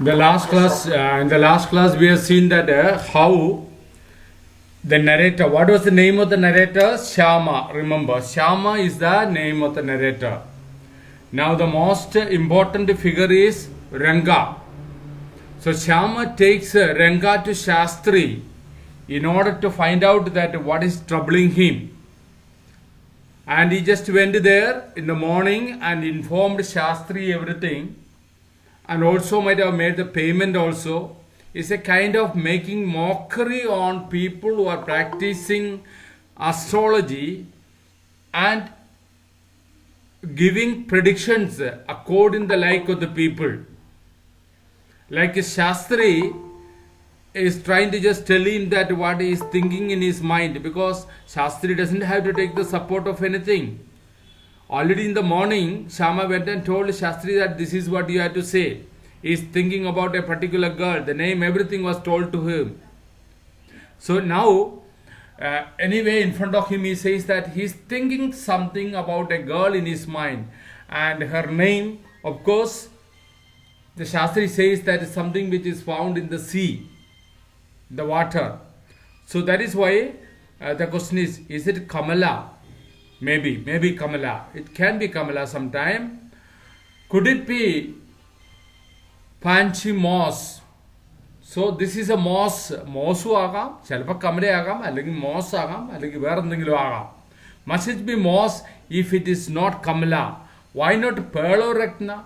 In the last class, we have seen that how the narrator. What was the name of the narrator? Shama. Remember, Shama is the name of the narrator. Now, the most important figure is Ranga. So, Shama takes Ranga to Shastri in order to find out that what is troubling him. And he just went there in the morning and informed Shastri everything, and also might have made the payment also. Is a kind of making mockery on people who are practicing astrology and giving predictions according the like of the people. Like Shastri is trying to just tell him that what he is thinking in his mind, because Shastri doesn't have to take the support of anything. Already in the morning, Shama went and told Shastri that this is what you have to say. He is thinking about a particular girl. The name, everything was told to him. So now, anyway, in front of him, he says that he is thinking something about a girl in his mind. And her name, of course, the Shastri says that is something which is found in the sea, the water. So that is why the question is it Kamala? Maybe Kamala. It can be Kamala sometime. Could it be Panchi Moss? So this is a moss. Mossu agam, chelappo Kamala agam, alleki moss agam, alleki vera endengilum agam. Must it be moss if it is not Kamala? Why not pearl or Ratna?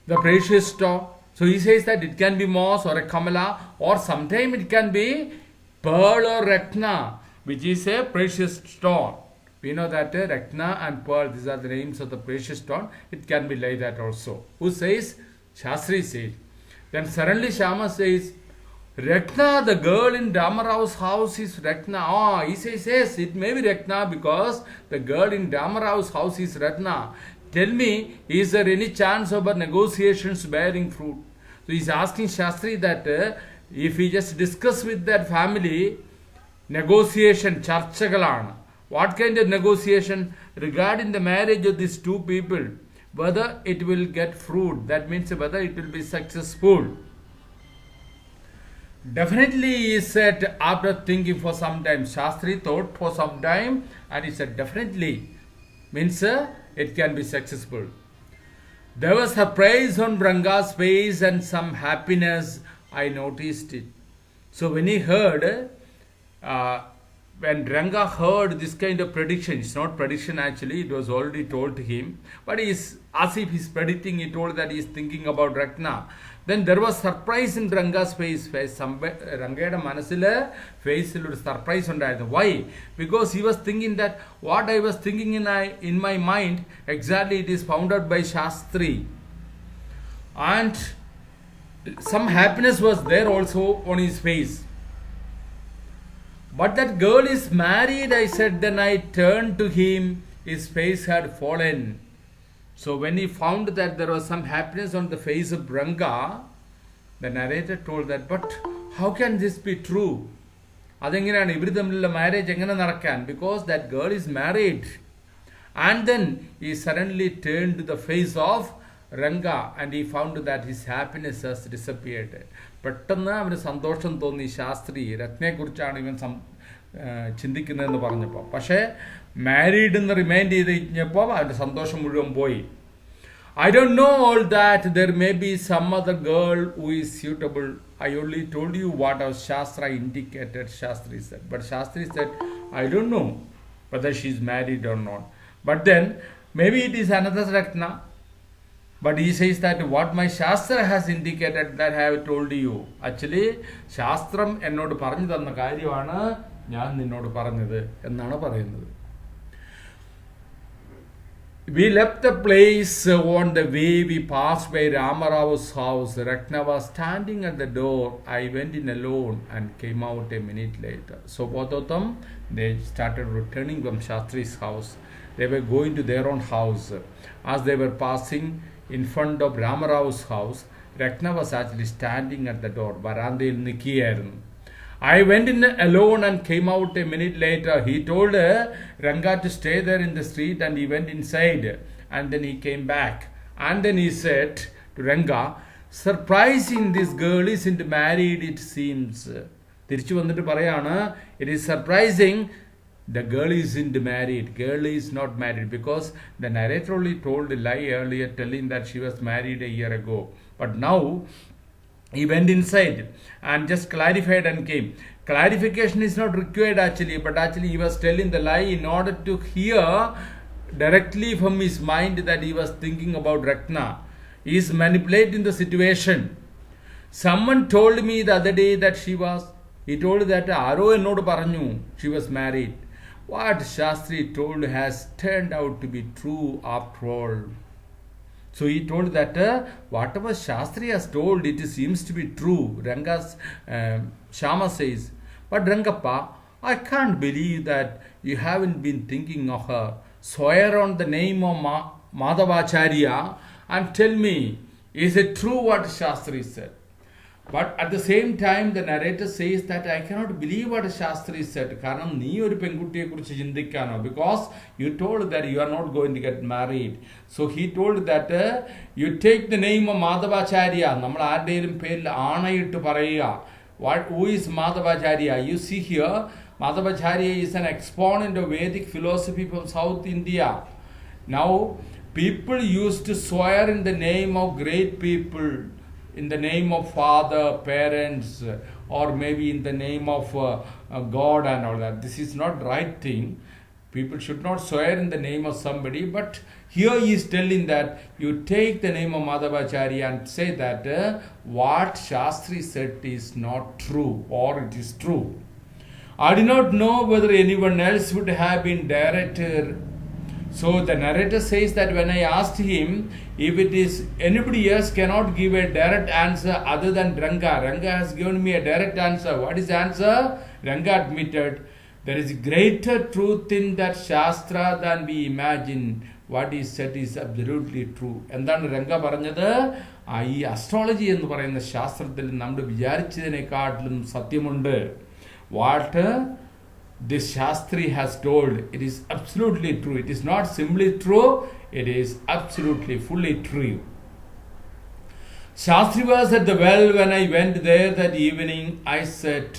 The precious stone. So he says that it can be moss or a Kamala, or sometime it can be pearl or Ratna, which is a precious stone. We know that Ratna and pearl, these are the names of the precious stone. It can be like that also. Who says? Shastri says. Then suddenly Shama says, Ratna, the girl in Ramarao's house is Ratna. He says, yes, it may be Ratna because the girl in Ramarao's house is Ratna. Tell me, is there any chance of negotiations bearing fruit? So he is asking Shastri that if he just discuss with that family, negotiation, charchagalana. What kind of negotiation regarding the marriage of these two people? Whether it will get fruit, that means whether it will be successful. Definitely, he said after thinking for some time. Shastri thought for some time and he said definitely, means it can be successful. There was surprise on Ranga's face and some happiness. I noticed it. So when he heard, when Ranga heard this kind of prediction, it's not prediction actually, it was already told to him, but is as if he's predicting, he told that he's thinking about Ratna. Then there was surprise in Ranga's face. Rangയുടെ മനസ്സില് ഫേസിൽ ഒരു surprise ഉണ്ടായിരുന്നു. Why? Because he was thinking that what I was thinking in my mind, exactly it is found out by Shastri. And some happiness was there also on his face. But that girl is married, I said. Then I turned to him. His face had fallen. So when he found that there was some happiness on the face of Ranga, the narrator told that, but how can this be true? അതെങ്ങനെയാണ് ഇവർ തമ്മിലുള്ള marriage എങ്ങനെ നടക്കാൻ? Because that girl is married. And then he suddenly turned to the face of Ranga and he found that his happiness has disappeared. പെട്ടെന്ന് അവന് സന്തോഷം തോന്നി. ശാസ്ത്രി രത്നയെക്കുറിച്ചാണ് ഇവൻ ചിന്തിക്കുന്നതെന്ന് പറഞ്ഞപ്പോൾ. പക്ഷേ മാരീഡ് എന്ന് റിമൈൻഡ് ചെയ്ത് കഴിഞ്ഞപ്പോൾ അവൻ്റെ സന്തോഷം മുഴുവൻ പോയി. I don't know all that. There may be some other girl who is suitable. I only told you what our Shastra indicated, Shastri said. But Shastri said, I don't know whether she is married or not. But then, maybe it is another Ratna. But he says that what my Shastra has indicated, that I have told you. Actually, Shastram എന്നോട് പറഞ്ഞു തന്ന കാര്യമാണ് ഞാൻ നിന്നോട് പറഞ്ഞത് എന്നാണ് പറയുന്നത്. We left the place on the way we passed by Ramarao's house. Ratna was standing at the door. I went in alone and came out a minute later. So both of them, they started returning from Shastri's house. They were going to their own house. As they were passing in front of Ramarao's house, Ratna was actually standing at the door. Varandil നിൽക്കുകയായിരുന്നു. I went in alone and came out a minute later. He told Ranga to stay there in the street and he went inside and then he came back. And then he said to Ranga, surprising this girl isn't married, it seems. തിരിച്ചു വന്നിട്ട് പറയാണ്, it is surprising the girl isn't married. Girl is not married because the narrator only told a lie earlier telling that she was married a year ago. But now he went inside and just clarified and came. Clarification is not required actually, but actually he was telling the lie in order to hear directly from his mind that he was thinking about Ragna. He is manipulating the situation. Someone told me the other day that he told that Aro ennod paranju she was married. What Shastri told has turned out to be true after all. So he told that whatever Shastri has told, it seems to be true. Shama says, but Rangappa, I can't believe that you haven't been thinking of her. Swear on the name of Madhavacharya and tell me, is it true what Shastri said? But at the same time, the narrator says that I cannot believe what Shastri said. Karanam nee oru penkuttiye kurichu chindikkano, because you told that you are not going to get married. So he told that you take the name of Madhavacharya. Nammal aarudeylum peril aanayittu parayuka. Who is Madhavacharya? You see here, Madhavacharya is an exponent of Vedic philosophy from South India. Now, people used to swear in the name of great people, in the name of father, parents, or maybe in the name of God and all that. This is not right thing. People should not swear in the name of somebody, but here he is telling that you take the name of Madhavacharya and say that what Shastri said is not true, or it is true. I do not know whether anyone else would have been director. So the narrator says that when I asked him if it is anybody else cannot give a direct answer other than Ranga. Ranga has given me a direct answer. What is the answer? Ranga admitted, there is greater truth in that Shastra than we imagine. What he said is absolutely true. എന്താണ് രംഗ പറഞ്ഞത്? ഈ astrology എന്ന് പറയുന്ന ശാസ്ത്രത്തിൽ നമ്മൾ വിചാരിച്ചതിനെക്കാട്ടിലും സത്യമുണ്ട്. What this Shastri has told, it is absolutely true. It is not simply true, it is absolutely fully true. Shastri was at the well when I went there that evening. I said,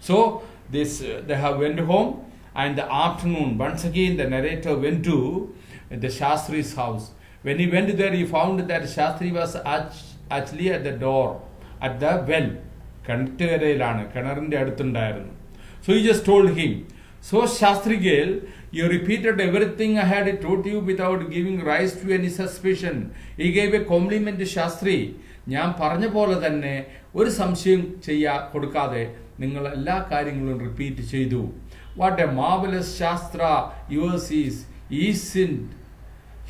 so they have went home, and the afternoon once again the narrator went to the Shastri's house. When he went there, he found that Shastri was actually at the door, at the well. കിണറ്റുകരയിലാണ്, കിണറിൻ്റെ അടുത്തുണ്ടായിരുന്നു. So he just told him, so Shastri girl, you repeated everything I had told you without giving rise to any suspicion. He gave a compliment to Shastri. ഞാൻ പറഞ്ഞ പോലെ തന്നെ ഒരു സംശയം കൊടുക്കാതെ നിങ്ങൾ എല്ലാ കാര്യങ്ങളും റിപ്പീറ്റ് ചെയ്തു. What a marvelous Shastra yours is.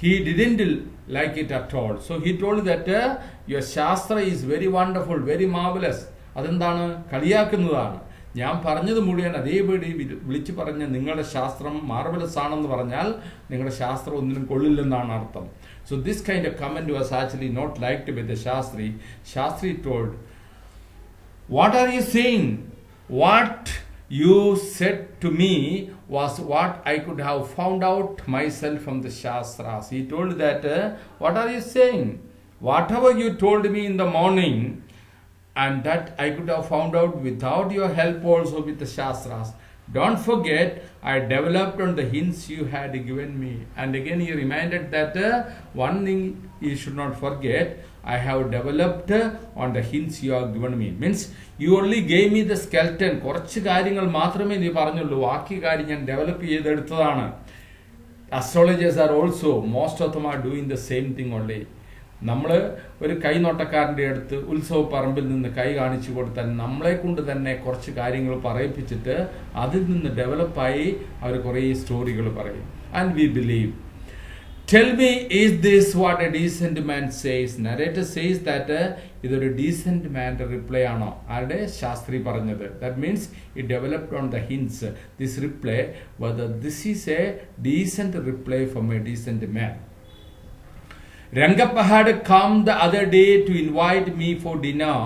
He didn't like it at all. So he told that your Shastra is very wonderful, very marvelous. അതെന്താണ്? കളിയാക്കുന്നതാണ്. ഞാൻ പറഞ്ഞത് മുഴുവൻ അതേപടി വിളിച്ചു പറഞ്ഞ നിങ്ങളുടെ ശാസ്ത്രം മാർവലസ് ആണെന്ന് പറഞ്ഞാൽ നിങ്ങളുടെ ശാസ്ത്രം ഒന്നിനും കൊള്ളില്ലെന്നാണ് അർത്ഥം. So this kind of comment was actually not liked by the Shastri. Shastri told, what are you saying? What you said to me was what I could have found out myself from the Shastras. He told that, what are you saying? Whatever you told me in the morning, and that I could have found out without your help also with the Shastras. Don't forget, I developed on the hints you had given me. And again he reminded that one thing you should not forget, I have developed on the hints you have given me. Means you only gave me the skeleton. കുറച്ച് കാര്യങ്ങൾ മാത്രമേ നീ പറഞ്ഞുള്ളൂ, ബാക്കി കാര്യം ഞാൻ develop ചെയ്തെടുത്തതാണ്. Astrologers are also, most of them are doing the same thing only. നമ്മൾ ഒരു കൈനോട്ടക്കാരൻ്റെ അടുത്ത് ഉത്സവ പറമ്പിൽ നിന്ന് കൈ കാണിച്ചു കൊടുത്താൽ നമ്മളെ കൊണ്ട് തന്നെ കുറച്ച് കാര്യങ്ങൾ പറയിപ്പിച്ചിട്ട് അതിൽ നിന്ന് ഡെവലപ്പായി അവർ കുറേ സ്റ്റോറികൾ പറയും. And we believe. Tell me, is this what a decent man says? Narrator says that ഇതൊരു ഡീസെന്റ് മാൻ്റെ റിപ്ലൈ ആണോ? ആരുടെ? ശാസ്ത്രി പറഞ്ഞത്. That means it developed on the hints. This reply, whether this is a decent reply from a decent man. Rangappa had come the other day to invite me for dinner.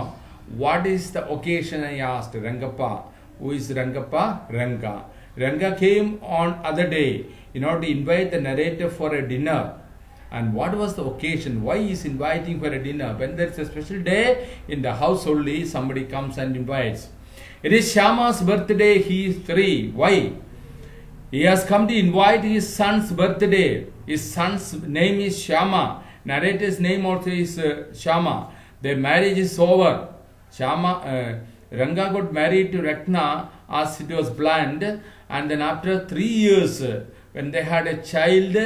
What is the occasion? I asked. Rangappa. Who is Rangappa? Ranga. Ranga came on other day in order to invite the narrator for a dinner. And what was the occasion? Why he is inviting for a dinner? When there is a special day in the house only, somebody comes and invites. It is Shama's birthday. He is 3. Why? He has come to invite his son's birthday. His son's name is Shama. Narrator's name also is Shama. Their marriage is over. Ranga got married to Ratna as it was planned. And then after 3 years, when they had a child,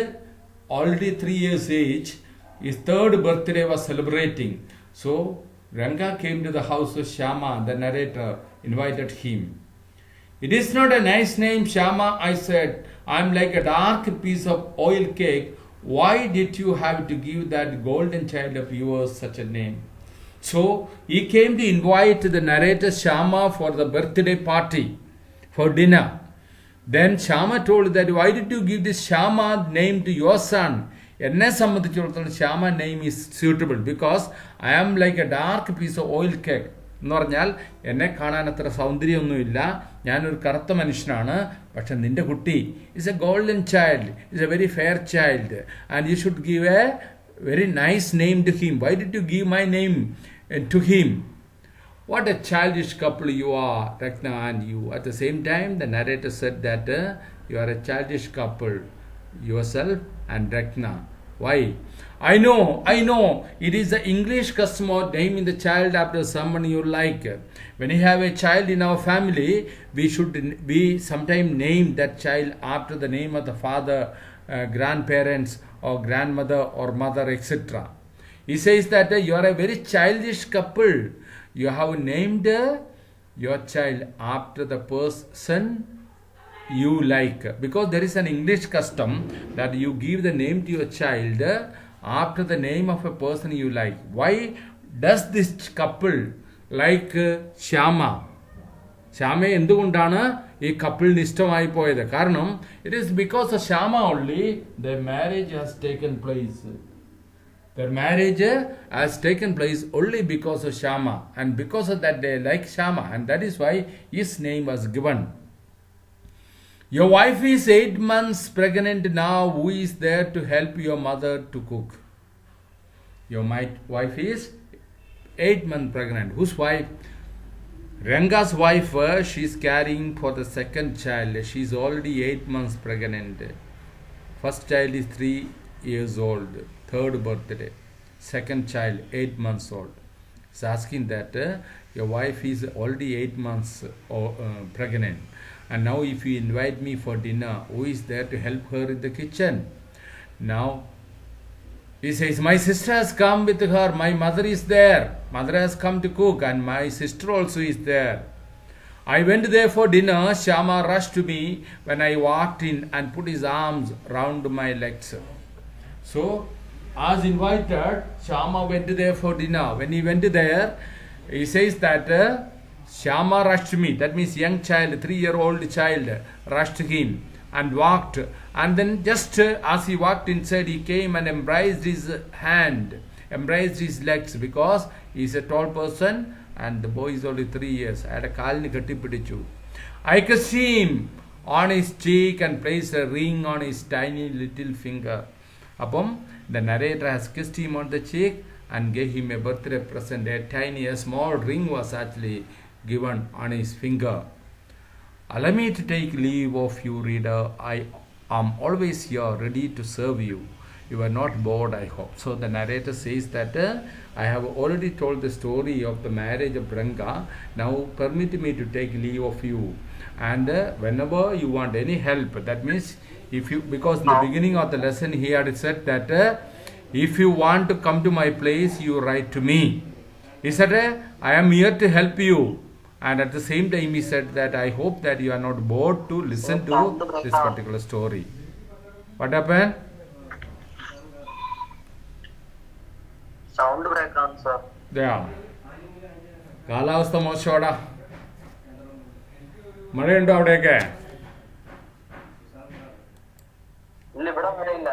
already 3 years age, his 3rd birthday was celebrating. So Ranga came to the house of Shama. The narrator invited him. It is not a nice name, Shama, I said. I am like a dark piece of oil cake. Why did you have to give that golden child of yours such a name? So he came to invite the narrator Shama for the birthday party, for dinner. Then Shama told that, why did you give this Shama name to your son? Shama name is suitable because I am like a dark piece of oil cake. എന്ന് പറഞ്ഞാൽ എന്നെ കാണാൻ അത്ര സൗന്ദര്യമൊന്നുമില്ല, ഞാനൊരു കറുത്ത മനുഷ്യനാണ്, പക്ഷെ നിന്റെ കുട്ടി is a golden child, is a very fair child, and you should give a very nice name to him. Why did you give my name to him? What a childish couple you are, Ratna and you. At the same time, the narrator said that you are a childish couple, yourself and Ratna. Why? I know. It is the English custom of naming the child after someone you like. When you have a child in our family, we sometimes name that child after the name of the father, grandparents, or grandmother, or mother, etc. He says that you are a very childish couple. You have named your child after the person you like. Because there is an English custom that you give the name to your child after the name of a person you like. Why does this couple like Shama? Shama എന്തുകൊണ്ടാണ് ഈ കപ്പിളിന് ഇഷ്ടമായി പോയത്? കാരണം it is because of Shama only their marriage has taken place. Their marriage has taken place only because of Shama, and because of that they like Shama, and that is why his name was given. Your wife is 8 months pregnant now. Who is there to help your mother to cook? Your wife is 8 months pregnant. Whose wife? Ranga's wife. She is carrying for the second child. She is already 8 months pregnant. First child is 3 years old. 3rd birthday. Second child 8 months old. It's asking that your wife is already 8 months pregnant. And now if you invite me for dinner, who is there to help her in the kitchen? Now, he says, my sister has come with her. My mother is there. Mother has come to cook, and my sister also is there. I went there for dinner. Shama rushed to me when I walked in and put his arms round my legs. So, as invited, Shama went there for dinner. When he went there, he says that Shama rushed me. That means young child, 3-year-old child, rushed him and walked. And then just as he walked inside, he came and embraced his hand, embraced his legs, because he is a tall person and the boy is only 3 years. I could see him on his cheek and placed a ring on his tiny little finger. Upon the narrator has kissed him on the cheek and gave him a birthday present. A small ring was actually given on his finger. Allow me to take leave of you, reader. I am always here, ready to serve you. You are not bored, I hope. So the narrator says that I have already told the story of the marriage of Ranga. Now permit me to take leave of you. And whenever you want any help, that means because in the beginning of the lesson he had said that if you want to come to my place, you write to me. He said, I am here to help you. And at the same time, he said that I hope that you are not bored to listen to this particular story. What happened? Sound break on, sir. Yeah. കാലാവസ്ഥ മോശമാടാ. മഴയുണ്ടോ അവിടെയൊക്കെ? ഇല്ല, ഇവിടെ മഴയില്ല.